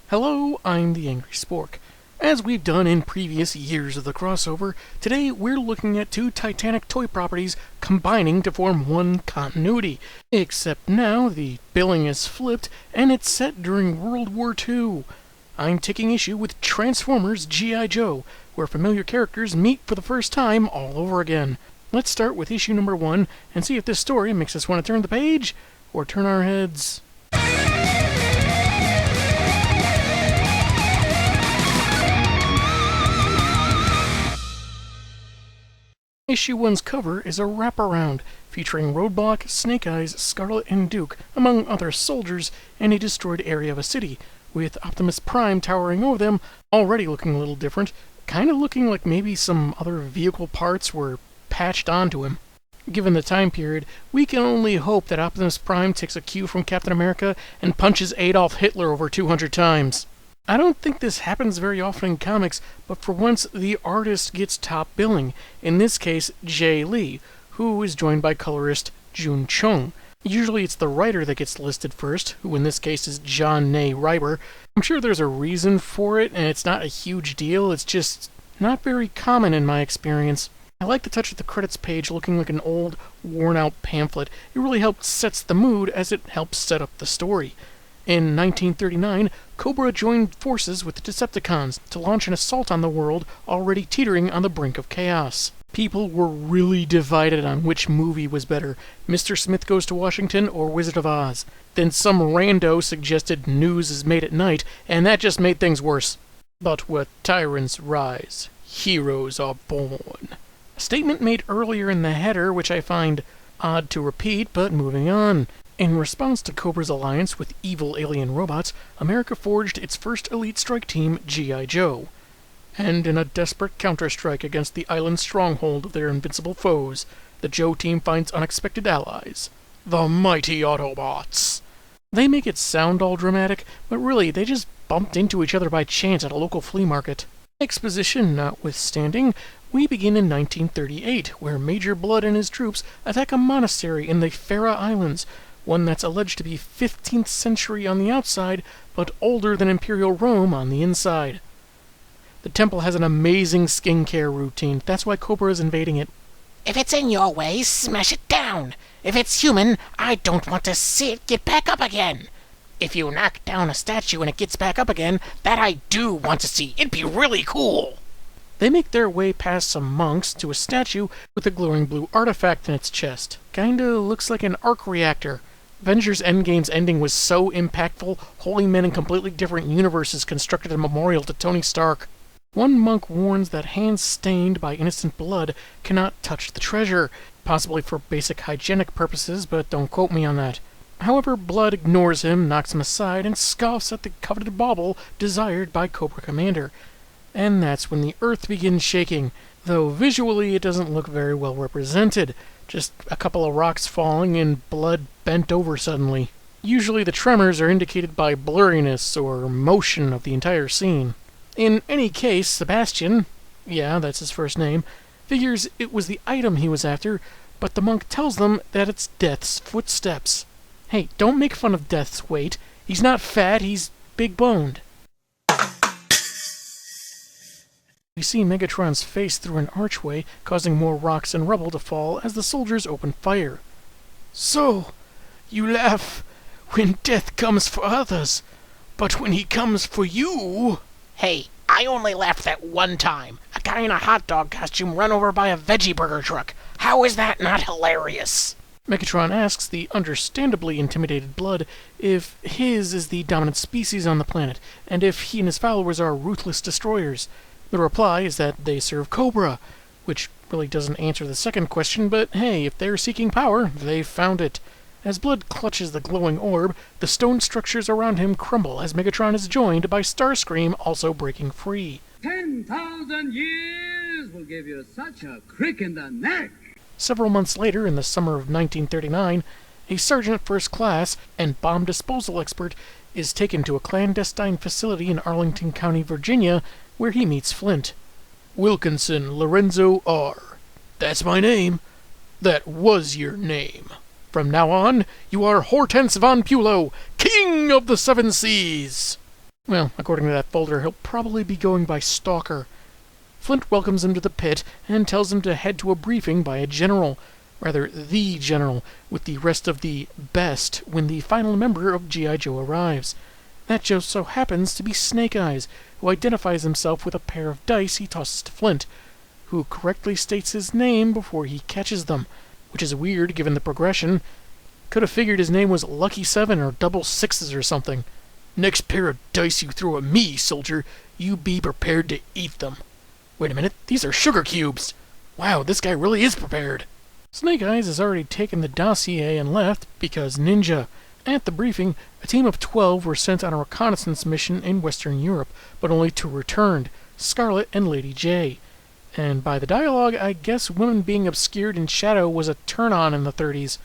Hello, I'm the Angry Spork. As we've done in previous years of the crossover, today we're looking at two Titanic toy properties combining to form one continuity. Except now the billing is flipped and it's set during World War II. I'm taking issue with Transformers G.I. Joe, where familiar characters meet for the first time all over again. Let's start with issue number 1 and see if this story makes us want to turn the page or turn our heads. Issue 1's cover is a wraparound, featuring Roadblock, Snake Eyes, Scarlet, and Duke, among other soldiers, in a destroyed area of a city, with Optimus Prime towering over them, already looking a little different, kind of looking like maybe some other vehicle parts were patched onto him. Given the time period, we can only hope that Optimus Prime takes a cue from Captain America and punches Adolf Hitler over 200 times. I don't think this happens very often in comics, but for once the artist gets top billing, in this case Jay Lee, who is joined by colorist Jun Chung. Usually it's the writer that gets listed first, who in this case is John Nay Reiber. I'm sure there's a reason for it, and it's not a huge deal, it's just not very common in my experience. I like the touch of the credits page looking like an old, worn-out pamphlet. It really helps sets the mood as it helps set up the story. In 1939, Cobra joined forces with the Decepticons to launch an assault on the world already teetering on the brink of chaos. People were really divided on which movie was better, Mr. Smith Goes to Washington or Wizard of Oz. Then some rando suggested News is Made at Night, and that just made things worse. But where tyrants rise, heroes are born. A statement made earlier in the header which I find odd to repeat, but moving on. In response to Cobra's alliance with evil alien robots, America forged its first elite strike team, G.I. Joe. And in a desperate counter-strike against the island stronghold of their invincible foes, the Joe team finds unexpected allies, the mighty Autobots. They make it sound all dramatic, but really they just bumped into each other by chance at a local flea market. Exposition notwithstanding, we begin in 1938, where Major Blood and his troops attack a monastery in the Farah Islands, one that's alleged to be 15th century on the outside, but older than Imperial Rome on the inside. The temple has an amazing skincare routine, that's why Cobra is invading it. If it's in your way, smash it down. If it's human, I don't want to see it get back up again. If you knock down a statue and it gets back up again, that I do want to see. It'd be really cool. They make their way past some monks to a statue with a glowing blue artifact in its chest. Kinda looks like an arc reactor. Avengers Endgame's ending was so impactful, holy men in completely different universes constructed a memorial to Tony Stark. One monk warns that hands stained by innocent blood cannot touch the treasure, possibly for basic hygienic purposes, but don't quote me on that. However, Blood ignores him, knocks him aside, and scoffs at the coveted bauble desired by Cobra Commander. And that's when the Earth begins shaking, though visually it doesn't look very well represented. Just a couple of rocks falling and Blood bent over suddenly. Usually the tremors are indicated by blurriness or motion of the entire scene. In any case, Sebastian, yeah, that's his first name, figures it was the item he was after, but the monk tells them that it's Death's footsteps. Hey, don't make fun of Death's weight. He's not fat, he's big-boned. We see Megatron's face through an archway, causing more rocks and rubble to fall as the soldiers open fire. So, you laugh when death comes for others, but when he comes for you... Hey, I only laughed that one time. A guy in a hot dog costume run over by a veggie burger truck. How is that not hilarious? Megatron asks the understandably intimidated Blood if his is the dominant species on the planet, and if he and his followers are ruthless destroyers. The reply is that they serve Cobra, which really doesn't answer the second question, but hey, if they're seeking power, they've found it. As Blood clutches the glowing orb, the stone structures around him crumble as Megatron is joined by Starscream also breaking free. 10,000 years will give you such a crick in the neck. Several months later, in the summer of 1939, a sergeant first class and bomb disposal expert is taken to a clandestine facility in Arlington County, Virginia, where he meets Flint. Wilkinson Lorenzo R. That's my name. That was your name. From now on, you are Hortense von Pulo, King of the Seven Seas. Well, according to that folder, he'll probably be going by Stalker. Flint welcomes him to the pit and tells him to head to a briefing by a general, rather the general, with the rest of the best when the final member of G.I. Joe arrives. That just so happens to be Snake Eyes, who identifies himself with a pair of dice he tosses to Flint, who correctly states his name before he catches them, which is weird given the progression. Could have figured his name was Lucky 7 or Double Sixes or something. Next pair of dice you throw at me, soldier, you be prepared to eat them. Wait a minute, these are sugar cubes! Wow, this guy really is prepared! Snake Eyes has already taken the dossier and left because ninja. At the briefing, a team of 12 were sent on a reconnaissance mission in Western Europe, but only 2 returned, Scarlet and Lady J. And by the dialogue, I guess women being obscured in shadow was a turn-on in the 30s.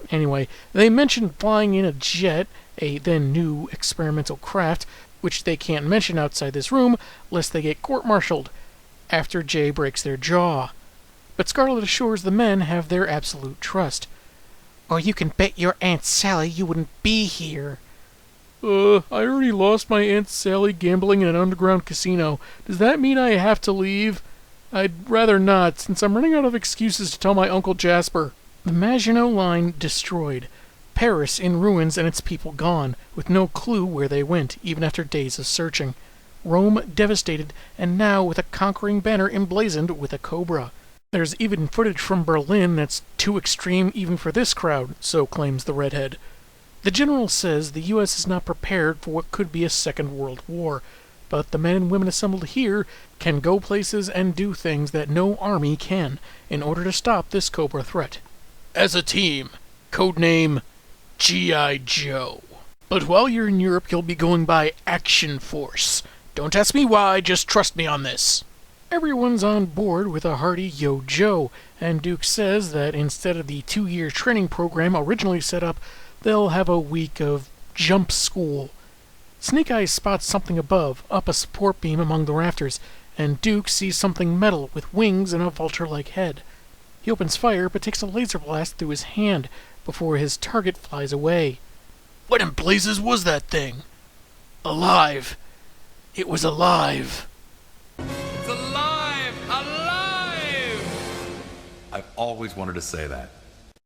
Anyway, they mentioned flying in a jet, a then new experimental craft, which they can't mention outside this room, lest they get court-martialed, after Jay breaks their jaw. But Scarlet assures the men have their absolute trust. Or you can bet your Aunt Sally you wouldn't be here. I already lost my Aunt Sally gambling in an underground casino. Does that mean I have to leave? I'd rather not, since I'm running out of excuses to tell my Uncle Jasper. The Maginot Line destroyed. Paris in ruins and its people gone, with no clue where they went, even after days of searching. Rome devastated, and now with a conquering banner emblazoned with a cobra. There's even footage from Berlin that's too extreme even for this crowd, so claims the redhead. The general says the U.S. is not prepared for what could be a second world war, but the men and women assembled here can go places and do things that no army can in order to stop this Cobra threat. As a team, codename G.I. Joe. But while you're in Europe, you'll be going by Action Force. Don't ask me why, just trust me on this. Everyone's on board with a hearty Yo Joe, and Duke says that instead of the 2-year training program originally set up, they'll have a week of jump school. Snake Eyes spots something above, up a support beam among the rafters, and Duke sees something metal with wings and a vulture-like head. He opens fire, but takes a laser blast through his hand before his target flies away. What in blazes was that thing? Alive. It was alive. It's alive! Alive! I've always wanted to say that.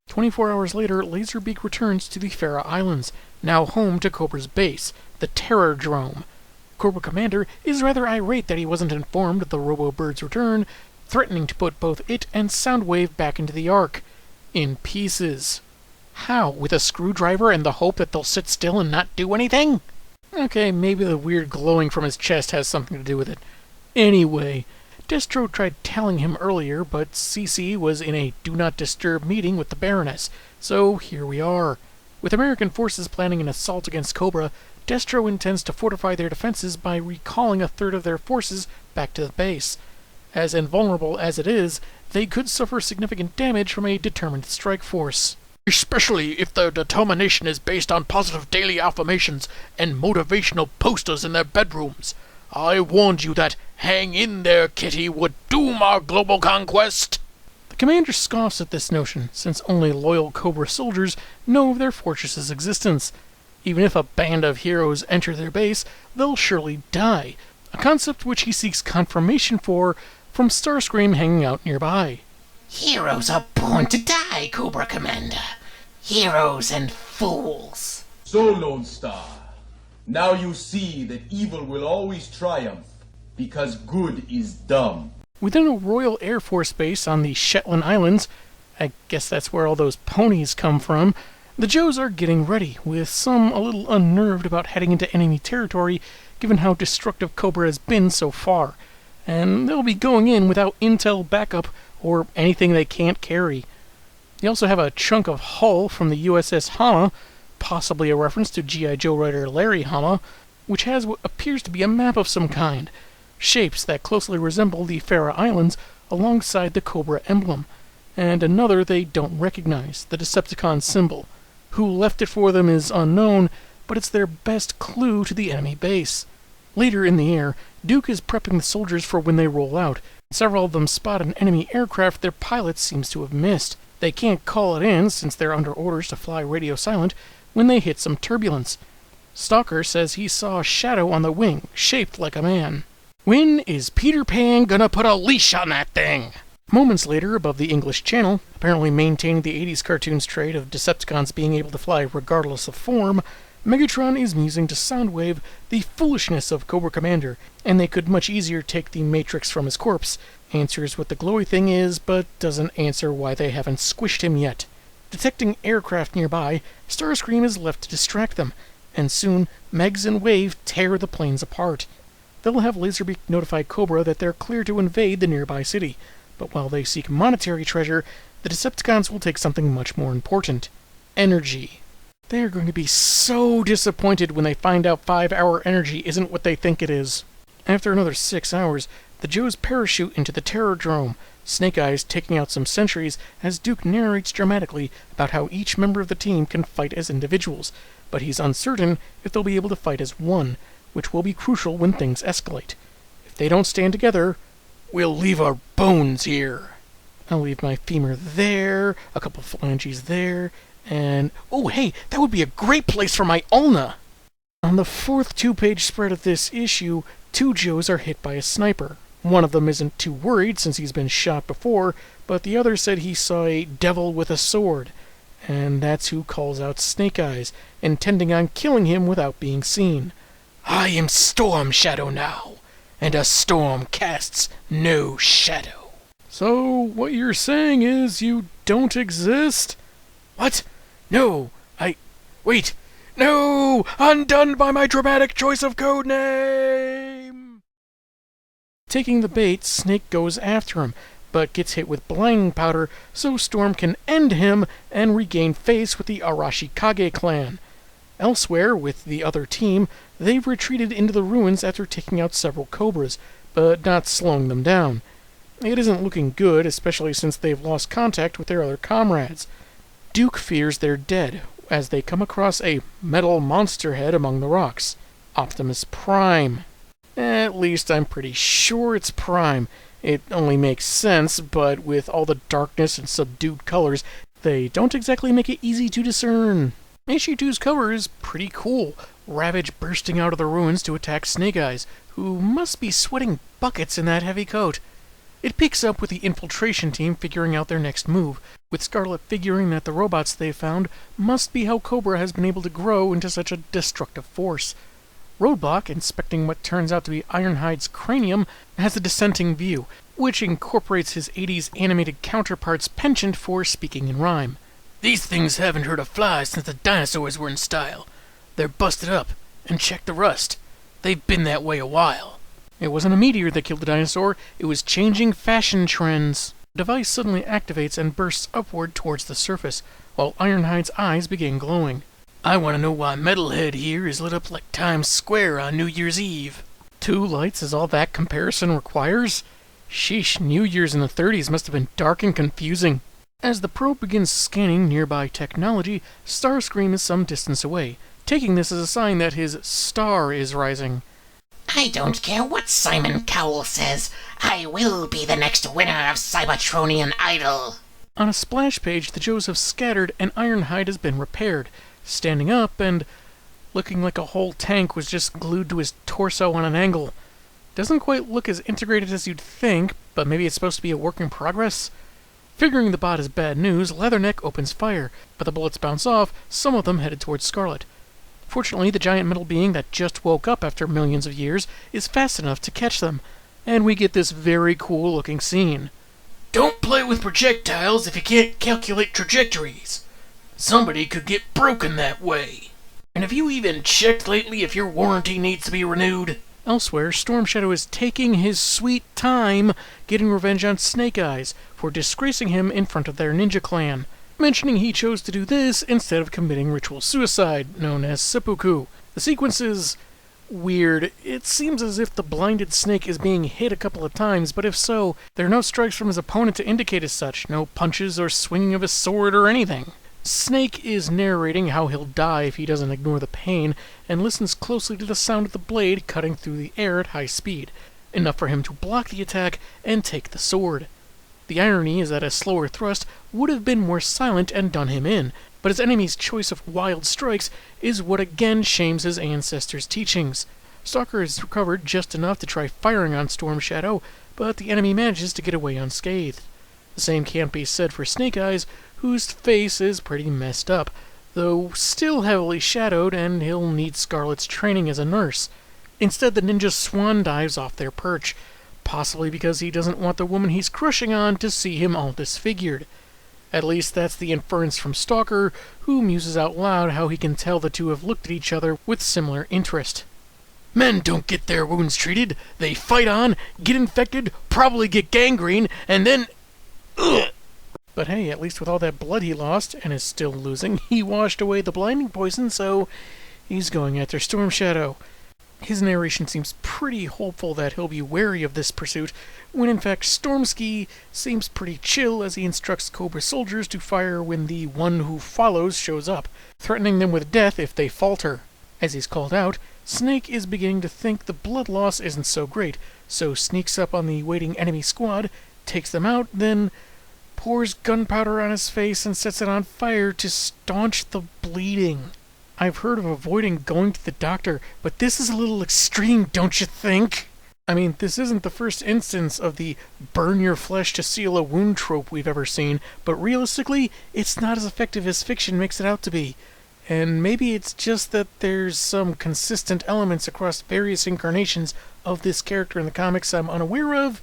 24 hours later, Laserbeak returns to the Farah Islands, now home to Cobra's base, the Terrordrome. Cobra Commander is rather irate that he wasn't informed of the Robo-Bird's return, threatening to put both it and Soundwave back into the Ark. In pieces. How? With a screwdriver and the hope that they'll sit still and not do anything? Okay, maybe the weird glowing from his chest has something to do with it. Anyway, Destro tried telling him earlier, but CC was in a do not disturb meeting with the Baroness, so here we are. With American forces planning an assault against Cobra, Destro intends to fortify their defenses by recalling a third of their forces back to the base. As invulnerable as it is, they could suffer significant damage from a determined strike force. Especially if their determination is based on positive daily affirmations and motivational posters in their bedrooms. I warned you that hang in there, kitty, would doom our global conquest. The commander scoffs at this notion, since only loyal Cobra soldiers know of their fortress's existence. Even if a band of heroes enter their base, they'll surely die, a concept which he seeks confirmation for from Starscream hanging out nearby. Heroes are born to die, Cobra Commander. Heroes and fools. So, Lone Star, now you see that evil will always triumph, because good is dumb. Within a Royal Air Force base on the Shetland Islands, I guess that's where all those ponies come from, the Joes are getting ready, with some a little unnerved about heading into enemy territory, given how destructive Cobra has been so far. And they'll be going in without intel backup or anything they can't carry. They also have a chunk of hull from the USS Hama, possibly a reference to G.I. Joe writer Larry Hama, which has what appears to be a map of some kind, shapes that closely resemble the Farah Islands alongside the Cobra emblem, and another they don't recognize, the Decepticon symbol. Who left it for them is unknown, but it's their best clue to the enemy base. Later in the air, Duke is prepping the soldiers for when they roll out. Several of them spot an enemy aircraft their pilot seems to have missed. They can't call it in, since they're under orders to fly radio silent, when they hit some turbulence. Stalker says he saw a shadow on the wing, shaped like a man. When is Peter Pan gonna put a leash on that thing? Moments later, above the English Channel, apparently maintaining the 80s cartoons trait of Decepticons being able to fly regardless of form, Megatron is musing to Soundwave the foolishness of Cobra Commander, and they could much easier take the Matrix from his corpse. Answers what the glowy thing is, but doesn't answer why they haven't squished him yet. Detecting aircraft nearby, Starscream is left to distract them, and soon Megs and Wave tear the planes apart. They'll have Laserbeak notify Cobra that they're clear to invade the nearby city, but while they seek monetary treasure, the Decepticons will take something much more important: energy. They are going to be so disappointed when they find out 5-hour energy isn't what they think it is. After another 6 hours, the Joes parachute into the Terrordrome, Snake Eyes taking out some sentries as Duke narrates dramatically about how each member of the team can fight as individuals, but he's uncertain if they'll be able to fight as one, which will be crucial when things escalate. If they don't stand together, we'll leave our bones here. I'll leave my femur there, a couple phalanges there, and oh hey, that would be a great place for my ulna! On the 4th 2-page spread of this issue, 2 Joes are hit by a sniper. One of them isn't too worried since he's been shot before, but the other said he saw a devil with a sword, and that's who calls out Snake Eyes, intending on killing him without being seen. I am Storm Shadow now, and a storm casts no shadow. So, what you're saying is you don't exist? What? No, Wait! No! Undone by my dramatic choice of codename! Taking the bait, Snake goes after him, but gets hit with blinding powder so Storm can end him and regain face with the Arashikage clan. Elsewhere, with the other team, they've retreated into the ruins after taking out several Cobras, but not slowing them down. It isn't looking good, especially since they've lost contact with their other comrades. Duke fears they're dead, as they come across a metal monster head among the rocks. Optimus Prime. At least I'm pretty sure it's Prime. It only makes sense, but with all the darkness and subdued colors, they don't exactly make it easy to discern. Issue 2's cover is pretty cool. Ravage bursting out of the ruins to attack Snake Eyes, who must be sweating buckets in that heavy coat. It picks up with the infiltration team figuring out their next move, with Scarlet figuring that the robots they found must be how Cobra has been able to grow into such a destructive force. Roadblock, inspecting what turns out to be Ironhide's cranium, has a dissenting view, which incorporates his 80s animated counterpart's penchant for speaking in rhyme. These things haven't hurt a fly since the dinosaurs were in style. They're busted up, and check the rust. They've been that way a while. It wasn't a meteor that killed the dinosaur, it was changing fashion trends. The device suddenly activates and bursts upward towards the surface, while Ironhide's eyes begin glowing. I want to know why Metalhead here is lit up like Times Square on New Year's Eve. 2 lights is all that comparison requires? Sheesh, New Year's in the 30s must have been dark and confusing. As the probe begins scanning nearby technology, Starscream is some distance away, taking this as a sign that his star is rising. I don't care what Simon Cowell says. I will be the next winner of Cybertronian Idol. On a splash page, the Joes have scattered and Ironhide has been repaired, standing up and looking like a whole tank was just glued to his torso on an angle. Doesn't quite look as integrated as you'd think, but maybe it's supposed to be a work in progress? Figuring the bot is bad news, Leatherneck opens fire, but the bullets bounce off, some of them headed towards Scarlet. Fortunately, the giant metal being that just woke up after millions of years is fast enough to catch them, and we get this very cool-looking scene. Don't play with projectiles if you can't calculate trajectories. Somebody could get broken that way. And have you even checked lately if your warranty needs to be renewed? Elsewhere, Storm Shadow is taking his sweet time getting revenge on Snake Eyes for disgracing him in front of their ninja clan, mentioning he chose to do this instead of committing ritual suicide, known as seppuku. The sequence is weird. It seems as if the blinded Snake is being hit a couple of times, but if so, there are no strikes from his opponent to indicate as such, no punches or swinging of his sword or anything. Snake is narrating how he'll die if he doesn't ignore the pain, and listens closely to the sound of the blade cutting through the air at high speed, enough for him to block the attack and take the sword. The irony is that a slower thrust would have been more silent and done him in, but his enemy's choice of wild strikes is what again shames his ancestors' teachings. Stalker has recovered just enough to try firing on Storm Shadow, but the enemy manages to get away unscathed. The same can't be said for Snake Eyes, whose face is pretty messed up, though still heavily shadowed, and he'll need Scarlet's training as a nurse. Instead, the ninja swan dives off their perch, possibly because he doesn't want the woman he's crushing on to see him all disfigured. At least that's the inference from Stalker, who muses out loud how he can tell the two have looked at each other with similar interest. Men don't get their wounds treated. They fight on, get infected, probably get gangrene, and then... Ugh. But hey, at least with all that blood he lost, and is still losing, he washed away the blinding poison, so he's going after Storm Shadow. His narration seems pretty hopeful that he'll be wary of this pursuit, when in fact Stormski seems pretty chill as he instructs Cobra soldiers to fire when the one who follows shows up, threatening them with death if they falter. As he's called out, Snake is beginning to think the blood loss isn't so great, so sneaks up on the waiting enemy squad, takes them out, then pours gunpowder on his face and sets it on fire to staunch the bleeding. I've heard of avoiding going to the doctor, but this is a little extreme, don't you think? I mean, this isn't the first instance of the burn your flesh to seal a wound trope we've ever seen, but realistically, it's not as effective as fiction makes it out to be. And maybe it's just that there's some consistent elements across various incarnations of this character in the comics I'm unaware of,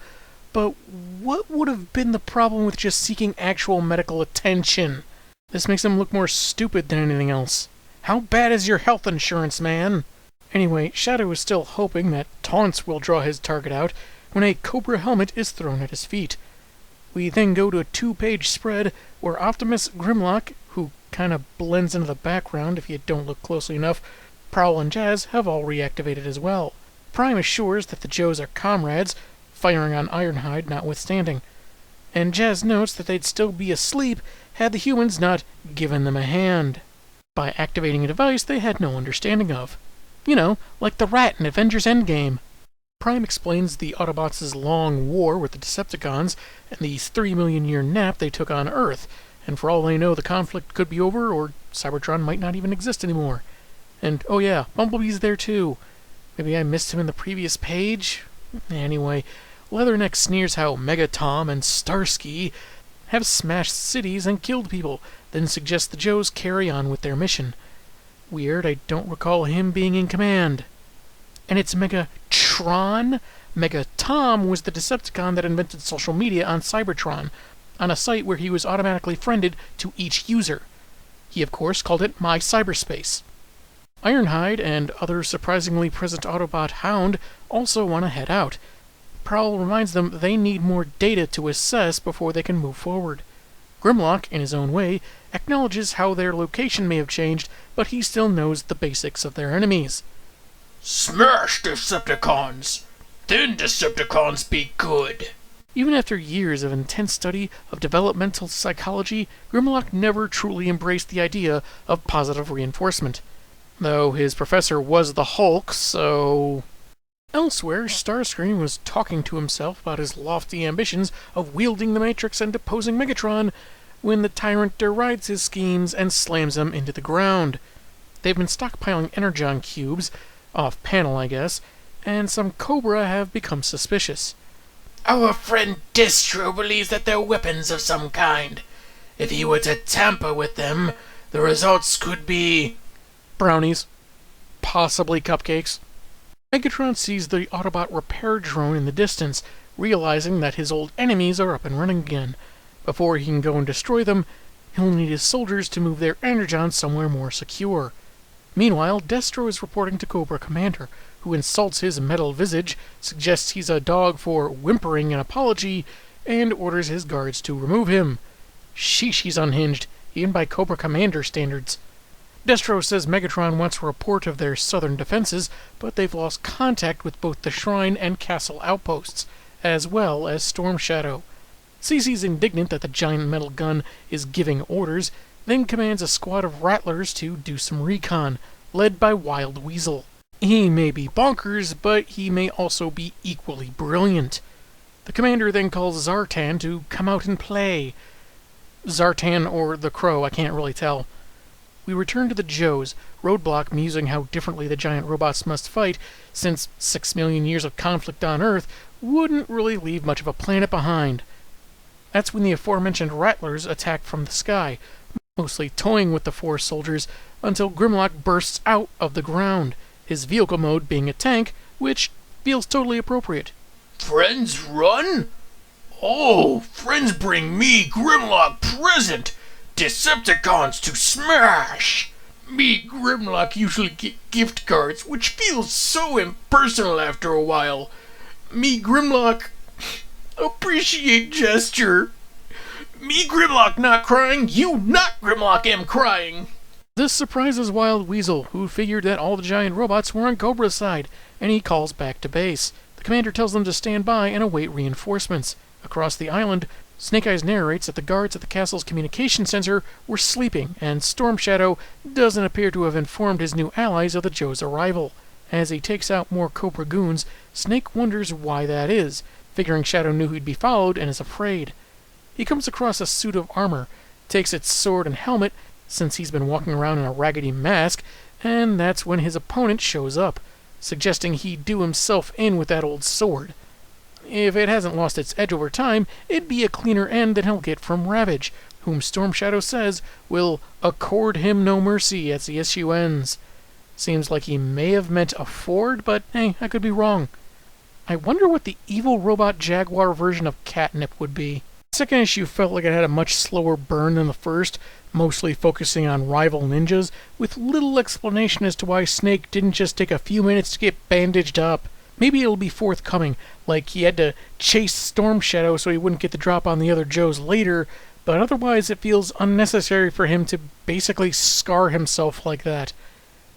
but what would have been the problem with just seeking actual medical attention? This makes him look more stupid than anything else. How bad is your health insurance, man? Anyway, Shadow is still hoping that taunts will draw his target out when a Cobra helmet is thrown at his feet. We then go to a 2-page spread where Optimus, Grimlock, who kind of blends into the background if you don't look closely enough, Prowl and Jazz have all reactivated as well. Prime assures that the Joes are comrades, firing on Ironhide notwithstanding, and Jazz notes that they'd still be asleep had the humans not given them a hand by activating a device they had no understanding of. You know, like the rat in Avengers Endgame. Prime explains the Autobots' long war with the Decepticons and the 3-million-year nap they took on Earth, and for all they know the conflict could be over or Cybertron might not even exist anymore. And oh yeah, Bumblebee's there too. Maybe I missed him in the previous page? Anyway, Leatherneck sneers how Mega Tom and Starsky have smashed cities and killed people, then suggests the Joes carry on with their mission. Weird, I don't recall him being in command. And it's Megatron? Mega Tom was the Decepticon that invented social media on Cybertron, on a site where he was automatically friended to each user. He, of course, called it My Cyberspace. Ironhide and other surprisingly present Autobot Hound also want to head out. Prowl reminds them they need more data to assess before they can move forward. Grimlock, in his own way, acknowledges how their location may have changed, but he still knows the basics of their enemies. Smash Decepticons! Then Decepticons be good! Even after years of intense study of developmental psychology, Grimlock never truly embraced the idea of positive reinforcement. Though his professor was the Hulk, so... Elsewhere, Starscream was talking to himself about his lofty ambitions of wielding the Matrix and deposing Megatron, when the tyrant derides his schemes and slams them into the ground. They've been stockpiling Energon cubes, off-panel I guess, and some Cobra have become suspicious. Our friend Destro believes that they're weapons of some kind. If he were to tamper with them, the results could be... brownies. Possibly cupcakes. Megatron sees the Autobot repair drone in the distance, realizing that his old enemies are up and running again. Before he can go and destroy them, he'll need his soldiers to move their Energon somewhere more secure. Meanwhile, Destro is reporting to Cobra Commander, who insults his metal visage, suggests he's a dog for whimpering an apology, and orders his guards to remove him. Sheesh, he's unhinged, even by Cobra Commander standards. Destro says Megatron wants a report of their southern defenses, but they've lost contact with both the Shrine and Castle outposts, as well as Storm Shadow. Cece's indignant that the giant metal gun is giving orders, then commands a squad of Rattlers to do some recon, led by Wild Weasel. He may be bonkers, but he may also be equally brilliant. The commander then calls Zartan to come out and play. Zartan or the Crow, I can't really tell. We return to the Joes, Roadblock musing how differently the giant robots must fight, since 6 million years of conflict on Earth wouldn't really leave much of a planet behind. That's when the aforementioned Rattlers attack from the sky, mostly toying with the 4 soldiers until Grimlock bursts out of the ground, his vehicle mode being a tank, which feels totally appropriate. Friends run? Oh, friends bring me Grimlock present! Decepticons to smash! Me Grimlock usually get gift cards, which feels so impersonal after a while. Me Grimlock appreciate gesture. Me Grimlock not crying, you not Grimlock am crying. This surprises Wild Weasel, who figured that all the giant robots were on Cobra's side, and he calls back to base. The commander tells them to stand by and await reinforcements. Across the island, Snake Eyes narrates that the guards at the castle's communication center were sleeping, and Storm Shadow doesn't appear to have informed his new allies of the Joe's arrival. As he takes out more Cobra goons, Snake wonders why that is, figuring Shadow knew he'd be followed and is afraid. He comes across a suit of armor, takes its sword and helmet, since he's been walking around in a raggedy mask, and that's when his opponent shows up, suggesting he do himself in with that old sword. If it hasn't lost its edge over time, it'd be a cleaner end than he'll get from Ravage, whom Storm Shadow says will accord him no mercy as the issue ends. Seems like he may have meant afford, but hey, I could be wrong. I wonder what the evil robot Jaguar version of Catnip would be. The second issue felt like it had a much slower burn than the first, mostly focusing on rival ninjas, with little explanation as to why Snake didn't just take a few minutes to get bandaged up. Maybe it'll be forthcoming, like he had to chase Storm Shadow so he wouldn't get the drop on the other Joes later, but otherwise it feels unnecessary for him to basically scar himself like that.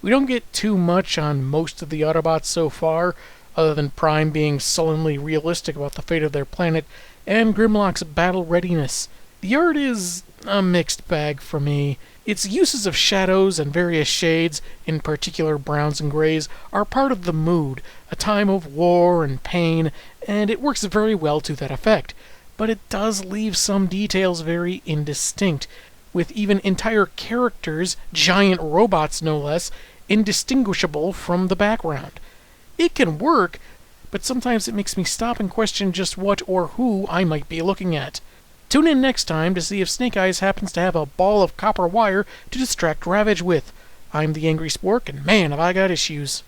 We don't get too much on most of the Autobots so far, other than Prime being sullenly realistic about the fate of their planet, and Grimlock's battle readiness. The art is a mixed bag for me. Its uses of shadows and various shades, in particular browns and grays, are part of the mood, a time of war and pain, and it works very well to that effect. But it does leave some details very indistinct, with even entire characters, giant robots no less, indistinguishable from the background. It can work, but sometimes it makes me stop and question just what or who I might be looking at. Tune in next time to see if Snake Eyes happens to have a ball of copper wire to distract Ravage with. I'm the Angry Spork, and man, have I got issues.